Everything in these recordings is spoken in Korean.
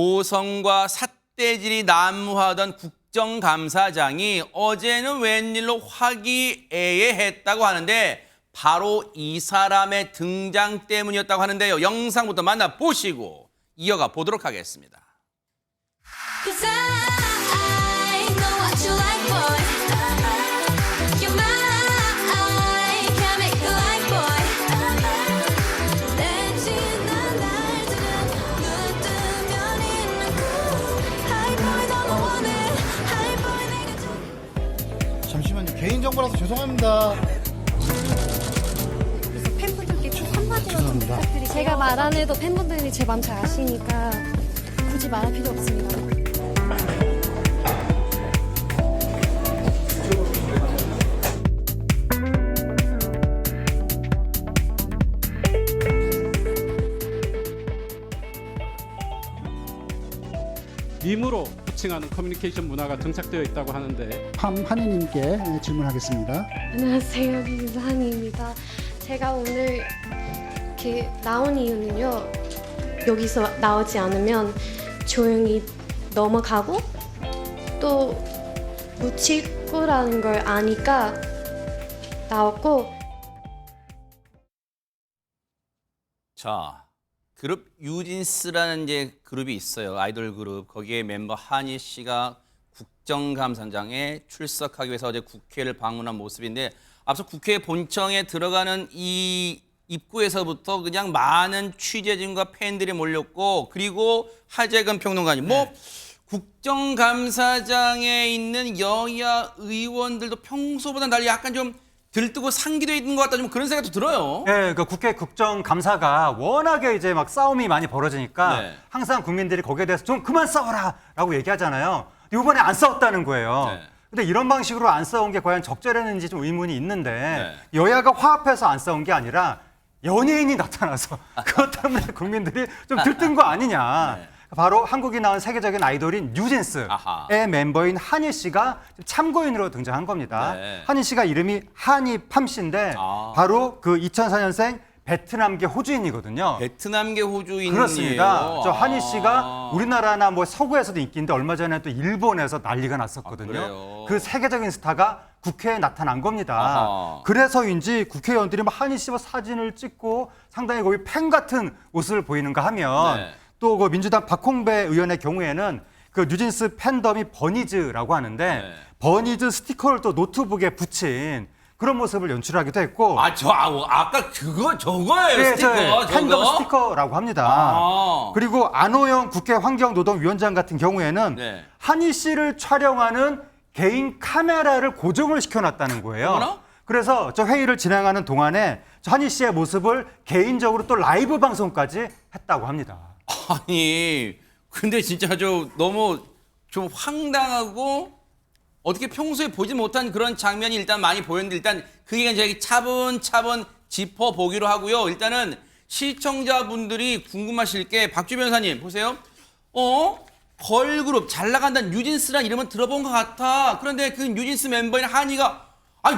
고성과 삿대질이 난무하던 국정감사장이 어제는 웬일로 화기애애했다고 하는데 바로 이 사람의 등장 때문이었다고 하는데요. 영상부터 만나보시고 이어가 보도록 하겠습니다. Cause I know what you like, boy. You're mine, can't make you like, boy. 내 지난 날들은 눈 뜨면 있는 그 High boy 너무 원해 High boy 내가 잠시만요. 개인정보라서 죄송합니다. 팬분들께 좀 한마디만 좀 부탁드릴게요. 제가 말 안 해도 팬분들이 제 마음 잘 아시니까 굳이 말할 필요 없습니다. 밈으로 호칭하는 커뮤니케이션 문화가 정착되어 있다고 하는데 한희님께 질문하겠습니다. 안녕하세요. 김한희입니다. 제가 오늘 이렇게 나온 이유는요. 여기서 나오지 않으면 조용히 넘어가고 또 묻힐 거라는 걸 아니까 나왔고 자, 그룹 뉴진스라는 이제 그룹이 있어요. 아이돌 그룹. 거기에 멤버 한희 씨가 국정감사장에 출석하기 위해서 어제 국회를 방문한 모습인데 앞서 국회 본청에 들어가는 이 입구에서부터 그냥 많은 취재진과 팬들이 몰렸고 그리고 하재근 평론가님 국정감사장에 있는 여야 의원들도 평소보다 달리 약간 좀 들뜨고 상기되어 있는 것 같다 좀 그런 생각도 들어요. 네, 그 국회 국정감사가 워낙에 이제 막 싸움이 많이 벌어지니까 네. 항상 국민들이 거기에 대해서 좀 그만 싸워라라고 얘기하잖아요. 이번에 안 싸웠다는 거예요. 네. 근데 이런 방식으로 안 싸운 게 과연 적절했는지 좀 의문이 있는데 네. 여야가 화합해서 안 싸운 게 아니라 연예인이 나타나서 그것 때문에 국민들이 좀 들뜬 거 아니냐. 네. 바로 한국이 낳은 세계적인 아이돌인 뉴진스의 아하. 멤버인 한희 씨가 참고인으로 등장한 겁니다. 네. 한희 씨가 이름이 한희 팜 씨인데 아. 바로 그 2004년생 베트남계 호주인이거든요. 베트남계 호주인이에요. 그렇습니다. 저 한희 아. 씨가 우리나라나 뭐 서구에서도 인기인데 얼마 전에 또 일본에서 난리가 났었거든요. 그래요? 그 세계적인 스타가 국회에 나타난 겁니다. 아하. 그래서인지 국회의원들이 막 한희 씨와 사진을 찍고 상당히 거의 팬 같은 옷을 보이는가 하면 네. 또 그 민주당 박홍배 의원의 경우에는 그 뉴진스 팬덤이 버니즈라고 하는데 네. 버니즈 스티커를 또 노트북에 붙인 그런 모습을 연출하기도 했고 아까 저거예요. 네, 스티커. 저 팬덤 저거? 스티커라고 합니다. 아. 그리고 안호영 국회 환경노동위원장 같은 경우에는 네. 한희 씨를 촬영하는 개인 카메라를 고정을 시켜놨다는 거예요. 어머나? 그래서 저 회의를 진행하는 동안에 저 한희 씨의 모습을 개인적으로 또 라이브 방송까지 했다고 합니다. 아니, 근데 진짜 너무 좀 황당하고 어떻게 평소에 보지 못한 그런 장면이 일단 많이 보였는데 일단 그게 저희 차분차분 짚어보기로 하고요. 일단은 시청자분들이 궁금하실 게 박주 변호사님 보세요. 걸그룹 잘 나간다는 뉴진스란 이름은 들어본 것 같아. 그런데 그 뉴진스 멤버인 한이가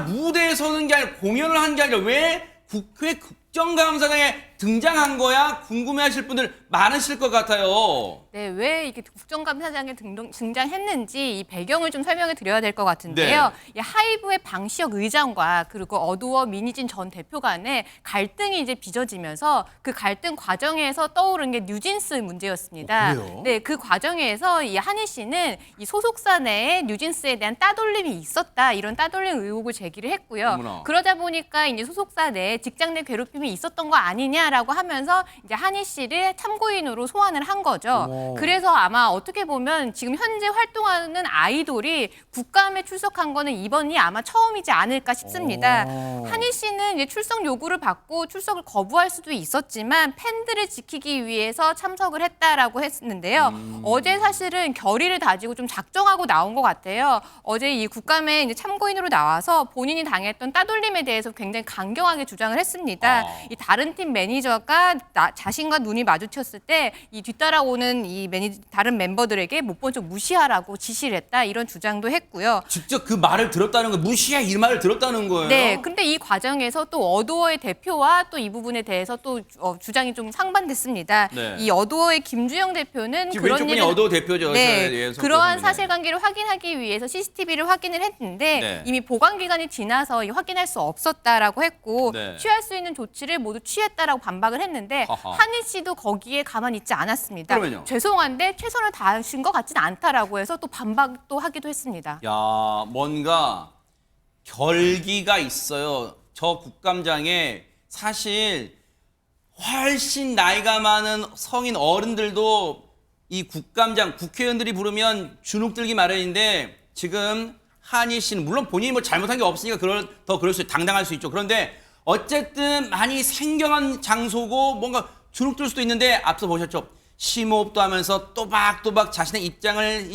무대에 서는 게 아니라 공연을 한 게 아니라 왜 국회 국정감사장에 등장한 거야? 궁금해하실 분들 많으실 것 같아요. 네, 왜 이게 국정감사장에 등장했는지 이 배경을 좀 설명을 드려야 될 것 같은데요. 이 하이브의 방시혁 의장과 그리고 어두워 민희진 전 대표 간에 갈등이 이제 빚어지면서 그 갈등 과정에서 떠오른 게 뉴진스 문제였습니다. 그래요? 네, 그 과정에서 이 한희 씨는 이 소속사 내에 뉴진스에 대한 따돌림이 있었다 이런 따돌림 의혹을 제기를 했고요. 어머나. 그러다 보니까 이제 소속사 내에 직장 내 괴롭힘이 있었던 거 아니냐라고 하면서 이제 한희 씨를 참고인으로 소환을 한 거죠. 그래서 아마 어떻게 보면 지금 현재 활동하는 아이돌이 국감에 출석한 거는 이번이 아마 처음이지 않을까 싶습니다. 한희 씨는 이제 출석 요구를 받고 출석을 거부할 수도 있었지만 팬들을 지키기 위해서 참석을 했다라고 했는데요. 어제 사실은 결의를 다지고 좀 작정하고 나온 것 같아요. 어제 이 국감에 이제 참고인으로 나와서 본인이 당했던 따돌림에 대해서 굉장히 강경하게 주장을 했습니다. 이 다른 팀 매니저가 자신과 눈이 마주쳤을 때 이 뒤따라오는 이 다른 멤버들에게 못 본 척 무시하라고 지시를 했다 이런 주장도 했고요. 직접 그 말을 들었다는 거 무시해 이 말을 들었다는 거예요. 네, 근데 이 과정에서 또 어도어의 대표와 또 이 부분에 대해서 또 주장이 좀 상반됐습니다. 네. 이 어도어의 김주영 대표는 지금 그런 왼쪽 분이 일은 어도 대표죠. 네, 예, 그러한 성대모사는. 사실관계를 확인하기 위해서 CCTV를 확인을 했는데 네. 이미 보관 기간이 지나서 확인할 수 없었다라고 했고 네. 취할 수 있는 조치를 모두 취했다라고 반박을 했는데 하하. 한희 씨도 거기에 가만히 있지 않았습니다. 그러면요? 죄송한데 최선을 다하신 것 같지는 않다라고 해서 또 반박도 하기도 했습니다. 야, 뭔가 결기가 있어요. 저 국감장에 사실 훨씬 나이가 많은 성인 어른들도 이 국감장 국회의원들이 부르면 주눅 들기 마련인데 지금 한희 씨는 물론 본인이 뭐 잘못한 게 없으니까 더 그럴 수 당당할 수 있죠. 그런데 어쨌든 많이 생경한 장소고 뭔가 주눅 들 수도 있는데 앞서 보셨죠. 심호흡도 하면서 또박또박 자신의 입장을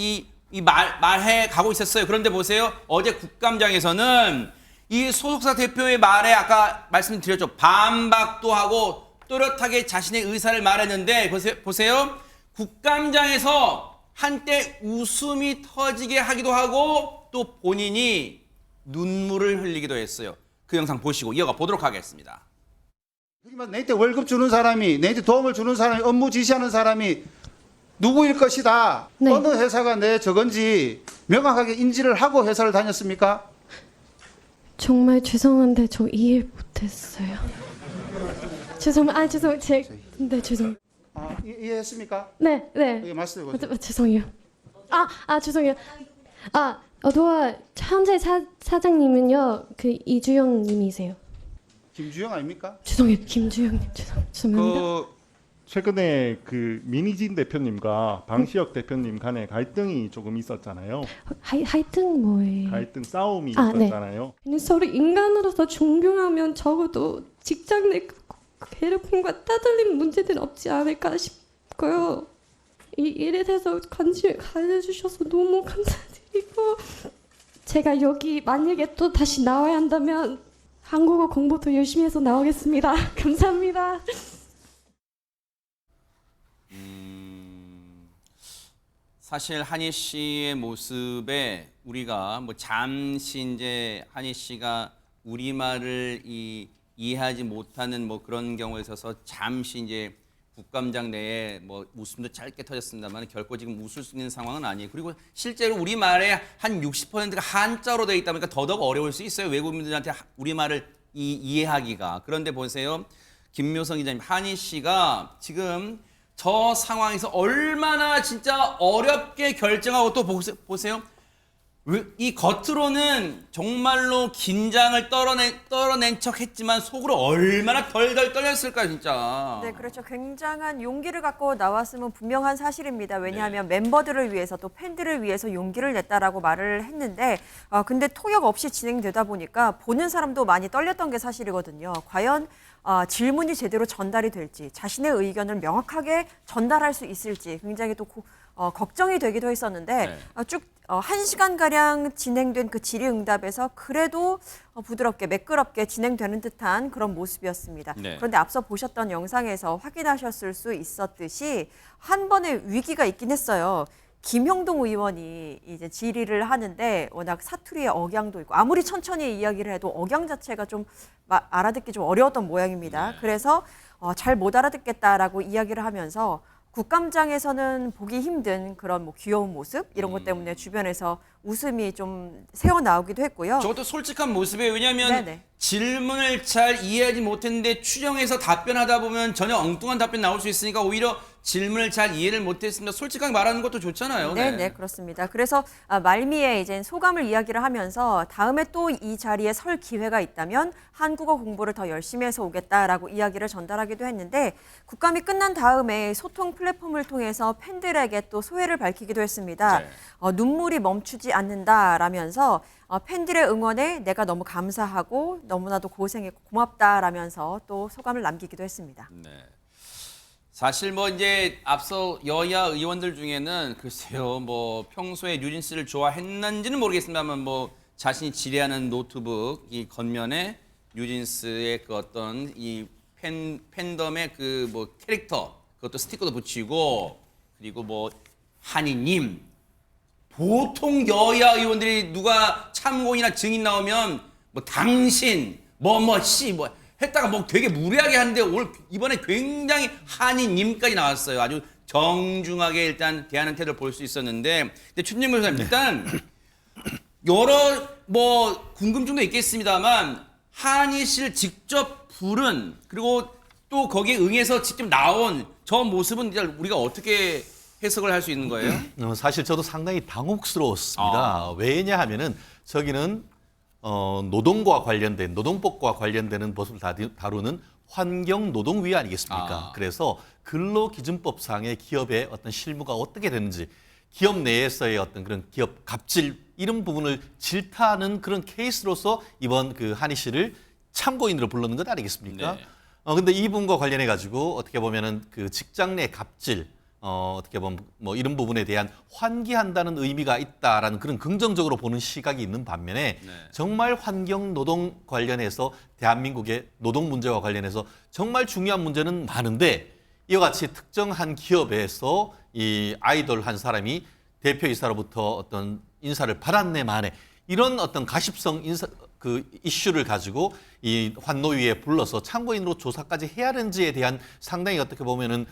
말해 가고 있었어요. 그런데 보세요. 어제 국감장에서는 이 소속사 대표의 말에 아까 말씀드렸죠. 반박도 하고 또렷하게 자신의 의사를 말했는데 보세요. 국감장에서 한때 웃음이 터지게 하기도 하고 또 본인이 눈물을 흘리기도 했어요. 그 영상 보시고 이어가 보도록 하겠습니다. 너한테 월급 주는 사람이, 너한테 도움을 주는 사람이, 업무 지시하는 사람이 누구일 것이다. 네. 어느 회사가 내 저건지 명확하게 인지를 하고 회사를 다녔습니까? 정말 죄송한데 저 이해 못했어요. 네 죄송. 이해했습니까? 네. 여기 말씀해 보세요. 죄송해요. 죄송해요. 어도와 현재 사장님은요 그 이주영 님이세요. 김주영 아닙니까? 죄송해요, 김주영님 죄송합니다. 최근에 그 민희진 대표님과 방시혁 대표님 간에 갈등이 조금 있었잖아요. 하여튼 뭐예요? 갈등 싸움이 네. 있었잖아요. 서로 인간으로서 존경하면 적어도 직장 내 괴롭힘과 따돌림 문제는 없지 않을까 싶고요. 이 일에 대해서 관심 가져주셔서 너무 감사드리고 제가 여기 만약에 또 다시 나와야 한다면 한국어 공부 더 열심히 해서 나오겠습니다. 감사합니다. 사실 한희 씨의 모습에 우리가 뭐 잠시 이제 한희 씨가 우리말을 이해하지 못하는 뭐 그런 경우에 있어서 잠시 이제 국감장 내에 뭐 웃음도 짧게 터졌습니다만 결코 지금 웃을 수 있는 상황은 아니에요. 그리고 실제로 우리말의 한 60%가 한자로 되어 있다 보니까 더더욱 어려울 수 있어요. 외국인들한테 우리말을 이해하기가. 그런데 보세요. 김묘성 기자님, 한희 씨가 지금 저 상황에서 얼마나 진짜 어렵게 결정하고 또 보세요. 이 겉으로는 정말로 긴장을 떨어낸 척 했지만 속으로 얼마나 덜덜 떨렸을까요, 진짜. 네, 그렇죠. 굉장한 용기를 갖고 나왔으면 분명한 사실입니다. 왜냐하면 멤버들을 위해서 또 팬들을 위해서 용기를 냈다라고 말을 했는데 근데 통역 없이 진행되다 보니까 보는 사람도 많이 떨렸던 게 사실이거든요. 과연 질문이 제대로 전달이 될지, 자신의 의견을 명확하게 전달할 수 있을지 굉장히 또 걱정이 되기도 했었는데 쭉 1시간가량 진행된 그 질의응답에서 그래도 부드럽게 매끄럽게 진행되는 듯한 그런 모습이었습니다. 네. 그런데 앞서 보셨던 영상에서 확인하셨을 수 있었듯이 한 번의 위기가 있긴 했어요. 김형동 의원이 이제 질의를 하는데 워낙 사투리의 억양도 있고 아무리 천천히 이야기를 해도 억양 자체가 좀 알아듣기 좀 어려웠던 모양입니다. 네. 그래서 잘 못 알아듣겠다라고 이야기를 하면서 국감장에서는 보기 힘든 그런 뭐 귀여운 모습 이런 것 때문에 주변에서 웃음이 좀 새어 나오기도 했고요. 저것도 솔직한 모습이에요. 왜냐하면 네네. 질문을 잘 이해하지 못했는데 추정해서 답변하다 보면 전혀 엉뚱한 답변 나올 수 있으니까 오히려 질문을 잘 이해를 못했습니다. 솔직하게 말하는 것도 좋잖아요. 네, 그렇습니다. 그래서 말미에 이제 소감을 이야기를 하면서 다음에 또 이 자리에 설 기회가 있다면 한국어 공부를 더 열심히 해서 오겠다라고 이야기를 전달하기도 했는데 국감이 끝난 다음에 소통 플랫폼을 통해서 팬들에게 또 소회를 밝히기도 했습니다. 네. 눈물이 멈추지 않는다라면서 팬들의 응원에 내가 너무 감사하고 너무나도 고생했고 고맙다라면서 또 소감을 남기기도 했습니다. 네. 사실 뭐 이제 앞서 여야 의원들 중에는 글쎄요 뭐 평소에 류진 씨를 좋아했는지는 모르겠습니다만 뭐 자신이 지뢰하는 노트북 이 겉면에 류진 씨의 그 어떤 이 팬덤의 그 뭐 캐릭터 그것도 스티커도 붙이고 그리고 뭐 한이님 보통 여야 의원들이 누가 참고인이나 증인 나오면 뭐 당신 뭐뭐씨 뭐 했다가 뭐 되게 무례하게 하는데 오늘 이번에 굉장히 한이님까지 나왔어요. 아주 정중하게 일단 대하는 태도를 볼 수 있었는데 근데 추진영 변호사님 일단 여러 뭐 궁금증도 있겠습니다만 한희 씨를 직접 부른 그리고 또 거기에 응해서 직접 나온 저 모습은 일단 우리가 어떻게 해석을 할 수 있는 거예요? 사실 저도 상당히 당혹스러웠습니다. 왜냐하면은 저기는 노동과 관련된 노동법과 관련되는 것을 다루는 환경노동위 아니겠습니까? 그래서 근로기준법상의 기업의 어떤 실무가 어떻게 되는지 기업 내에서의 어떤 그런 기업 갑질 이런 부분을 질타하는 그런 케이스로서 이번 그 한희 씨를 참고인으로 불렀는 것 아니겠습니까? 네. 근데 이 부분과 관련해 가지고 어떻게 보면은 그 직장 내 갑질 어떻게 보면 뭐 이런 부분에 대한 환기한다는 의미가 있다라는 그런 긍정적으로 보는 시각이 있는 반면에 정말 환경 노동 관련해서 대한민국의 노동 문제와 관련해서 정말 중요한 문제는 많은데 이와 같이 특정한 기업에서 이 아이돌 한 사람이 대표이사로부터 어떤 인사를 받았네 만에 이런 어떤 가십성 인사 그 이슈를 가지고 이 환노위에 불러서 참고인으로 조사까지 해야 하는지에 대한 상당히 어떻게 보면은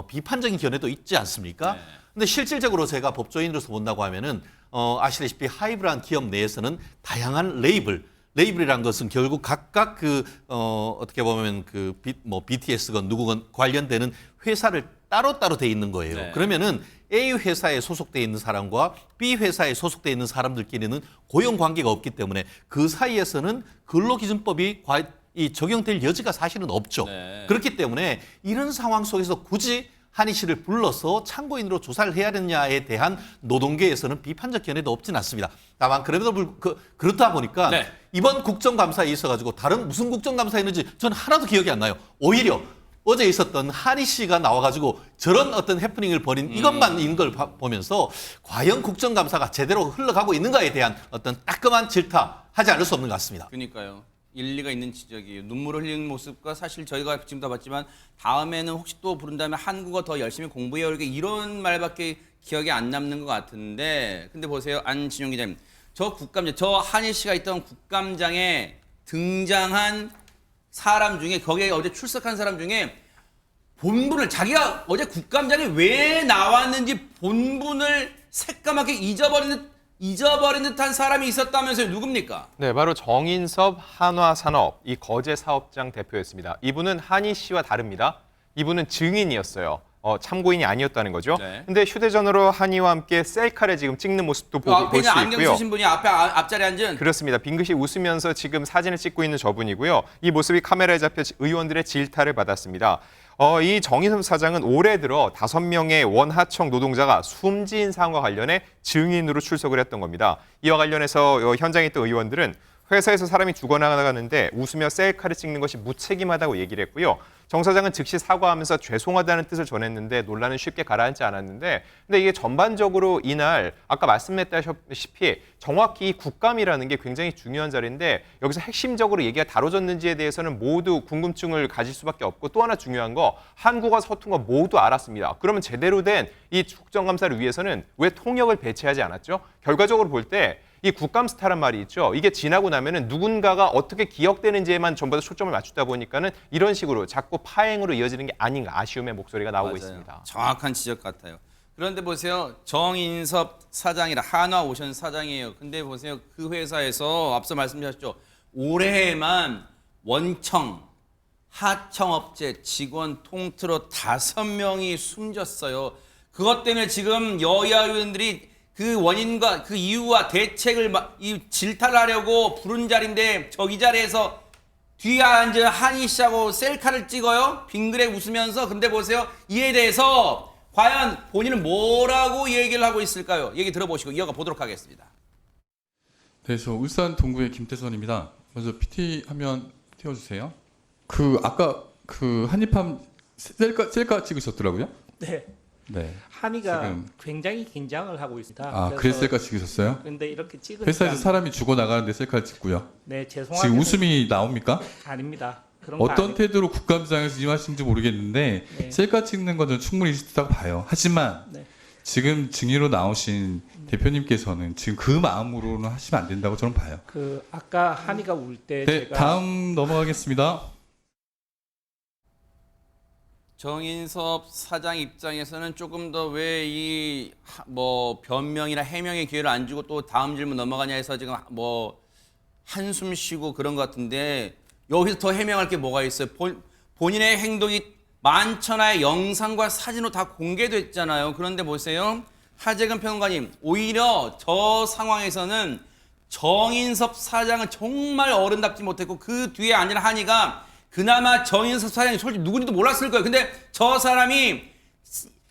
비판적인 견해도 있지 않습니까? 근데 실질적으로 제가 법조인으로서 본다고 하면은 아시다시피 하이브라는 기업 내에서는 다양한 레이블이라는 것은 결국 각각 그 어떻게 보면 그 BTS건 누구건 관련되는 회사를 따로따로 돼 있는 거예요. 네. 그러면은 A 회사에 소속돼 있는 사람과 B 회사에 소속돼 있는 사람들끼리는 고용 관계가 없기 때문에 그 사이에서는 근로기준법이 적용될 여지가 사실은 없죠. 네. 그렇기 때문에 이런 상황 속에서 굳이 한희 씨를 불러서 참고인으로 조사를 해야 되느냐에 대한 노동계에서는 비판적 견해도 없진 않습니다. 다만 그렇다 보니까 네. 이번 국정감사에 있어가지고 다른 무슨 국정감사였는지 저는 하나도 기억이 안 나요. 오히려 어제 있었던 한희 씨가 나와가지고 저런 어떤 해프닝을 벌인 이것만 있는 걸 보면서 과연 국정감사가 제대로 흘러가고 있는가에 대한 어떤 따끔한 질타하지 않을 수 없는 것 같습니다. 그러니까요. 일리가 있는 지적이에요. 눈물을 흘리는 모습과 사실 저희가 지금 다 봤지만 다음에는 혹시 또 부른다면 한국어 더 열심히 공부해야 이렇게 이런 말밖에 기억이 안 남는 것 같은데 근데 보세요. 안진용 기자님. 저 국감장, 저 한희 씨가 있던 국감장에 등장한 사람 중에 거기에 어제 출석한 사람 중에 본분을 자기가 어제 국감장에 왜 나왔는지 본분을 새까맣게 잊어버린 듯한 사람이 있었다면서요. 누굽니까? 네, 바로 정인섭 한화산업 이 거제 사업장 대표였습니다. 이분은 한희 씨와 다릅니다. 이분은 증인이었어요. 참고인이 아니었다는 거죠. 네. 근데 휴대전화로 한희와 함께 셀카를 지금 찍는 모습도 볼 수 그냥 안경 있고요. 쓰신 분이 앞자리에 앉은. 그렇습니다. 빙긋이 웃으면서 지금 사진을 찍고 있는 저분이고요. 이 모습이 카메라에 잡혀 의원들의 질타를 받았습니다. 이 정인섭 사장은 올해 들어 5명의 원하청 노동자가 숨진 사항과 관련해 증인으로 출석을 했던 겁니다. 이와 관련해서 현장에 있던 의원들은 회사에서 사람이 죽어나가는데 웃으며 셀카를 찍는 것이 무책임하다고 얘기를 했고요. 정 사장은 즉시 사과하면서 죄송하다는 뜻을 전했는데 논란은 쉽게 가라앉지 않았는데 근데 이게 전반적으로 이날 아까 말씀했다시피 정확히 이 국감이라는 게 굉장히 중요한 자리인데 여기서 핵심적으로 얘기가 다뤄졌는지에 대해서는 모두 궁금증을 가질 수밖에 없고 또 하나 중요한 거 한국어 서툰 거 모두 알았습니다. 그러면 제대로 된 이 국정감사를 위해서는 왜 통역을 배치하지 않았죠? 결과적으로 볼 때 이 국감스타란 말이 있죠. 이게 지나고 나면은 누군가가 어떻게 기억되는지에만 전부 다 초점을 맞추다 보니까는 이런 식으로 자꾸 파행으로 이어지는 게 아닌가 아쉬움의 목소리가 나오고 맞아요. 있습니다. 정확한 지적 같아요. 그런데 보세요. 정인섭 사장이라 한화오션 사장이에요. 근데 보세요. 그 회사에서 앞서 말씀하셨죠. 올해에만 원청, 하청업체 직원 통틀어 5명이 숨졌어요. 그것 때문에 지금 여야 의원들이 그 원인과 그 이유와 대책을 질타를 하려고 부른 자리인데 저기 자리에서 뒤에 앉은 한희 씨하고 셀카를 찍어요. 빙그레 웃으면서. 근데 보세요. 이에 대해서 과연 본인은 뭐라고 얘기를 하고 있을까요? 얘기 들어보시고 이어가 보도록 하겠습니다. 네, 저 울산 동구의 김태선입니다. 먼저 PT 화면 띄워주세요. 아까 한입함 셀카 찍으셨더라고요? 네. 네. 한이가 지금 굉장히 긴장을 하고 있습니다. 그래서 셀카 찍으셨어요? 근데 이렇게 찍으니까 회사에서 사람이 죽어 나가는데 셀카를 찍고요. 네, 죄송합니다. 지금 웃음이 나옵니까? 아닙니다. 그런 거 어떤 아니- 태도로 국감장에서 임하신지 모르겠는데 네. 셀카 찍는 건 저는 충분히 있었다고 봐요. 하지만 네. 지금 증인으로 나오신 대표님께서는 지금 그 마음으로는 하시면 안 된다고 저는 봐요. 그 아까 한이가 울 때 네, 제가 다음 넘어가겠습니다. 정인섭 사장 입장에서는 조금 더 왜 이 뭐 변명이나 해명의 기회를 안 주고 또 다음 질문 넘어가냐 해서 지금 뭐 한숨 쉬고 그런 것 같은데 여기서 더 해명할 게 뭐가 있어요? 본인의 행동이 만천하의 영상과 사진으로 다 공개됐잖아요. 그런데 보세요. 하재근 평론가님, 오히려 저 상황에서는 정인섭 사장은 정말 어른답지 못했고 그 뒤에 아니라 한이가 그나마 정인섭 사장이 솔직히 누군지도 몰랐을 거예요. 근데 저 사람이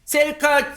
셀카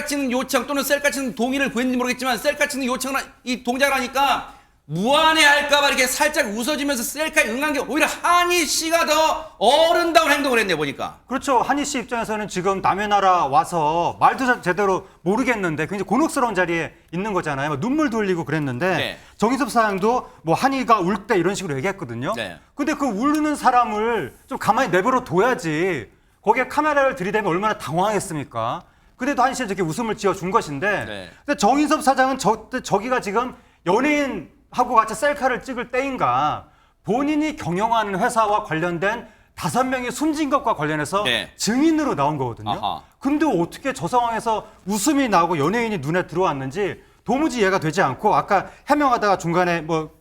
찍는 요청 또는 셀카 찍는 동의를 구했는지 모르겠지만 셀카 찍는 요청을 이 동작을 하니까 무안해할까봐 이렇게 살짝 웃어주면서 셀카에 응한 게 오히려 한희 씨가 더 어른다운 행동을 했네 보니까. 그렇죠. 한희 씨 입장에서는 지금 남의 나라 와서 말도 제대로 모르겠는데 굉장히 곤혹스러운 자리에 있는 거잖아요. 막 눈물도 흘리고 그랬는데 네. 정인섭 사장도 뭐 한희가 울 때 이런 식으로 얘기했거든요. 네. 근데 그 울는 사람을 좀 가만히 내버려 둬야지 거기에 카메라를 들이대면 얼마나 당황했습니까? 그래도 한희 씨는 저렇게 웃음을 지어준 것인데 네. 근데 정인섭 사장은 저기가 지금 연예인하고 같이 셀카를 찍을 때인가 본인이 경영하는 회사와 관련된 5명이 숨진 것과 관련해서 네. 증인으로 나온 거거든요. 아하. 근데 어떻게 저 상황에서 웃음이 나오고 연예인이 눈에 들어왔는지 도무지 이해가 되지 않고 아까 해명하다가 중간에 뭐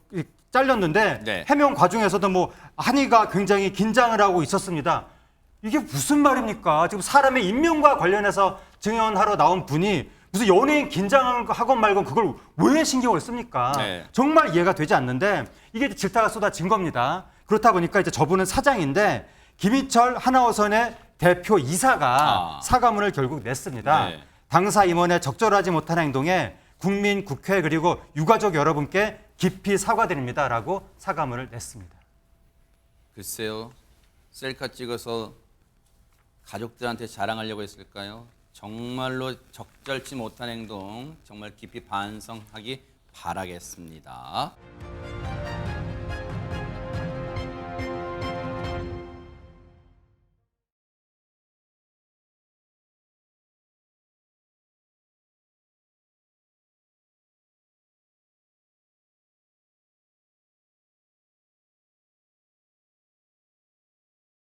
잘렸는데 네. 해명 과정에서도 뭐 한이가 굉장히 긴장을 하고 있었습니다. 이게 무슨 말입니까? 지금 사람의 인명과 관련해서 증언하러 나온 분이 무슨 연예인 긴장하건 말건 그걸 왜 신경을 씁니까? 네. 정말 이해가 되지 않는데 이게 질타가 쏟아진 겁니다. 그렇다 보니까 이제 저분은 사장인데 김희철 하나호선의 대표 이사가 사과문을 결국 냈습니다. 네. 당사 임원의 적절하지 못한 행동에 국민, 국회 그리고 유가족 여러분께 깊이 사과드립니다라고 사과문을 냈습니다. 글쎄요. 셀카 찍어서 가족들한테 자랑하려고 했을까요? 정말로 적절치 못한 행동 정말 깊이 반성하기 바라겠습니다.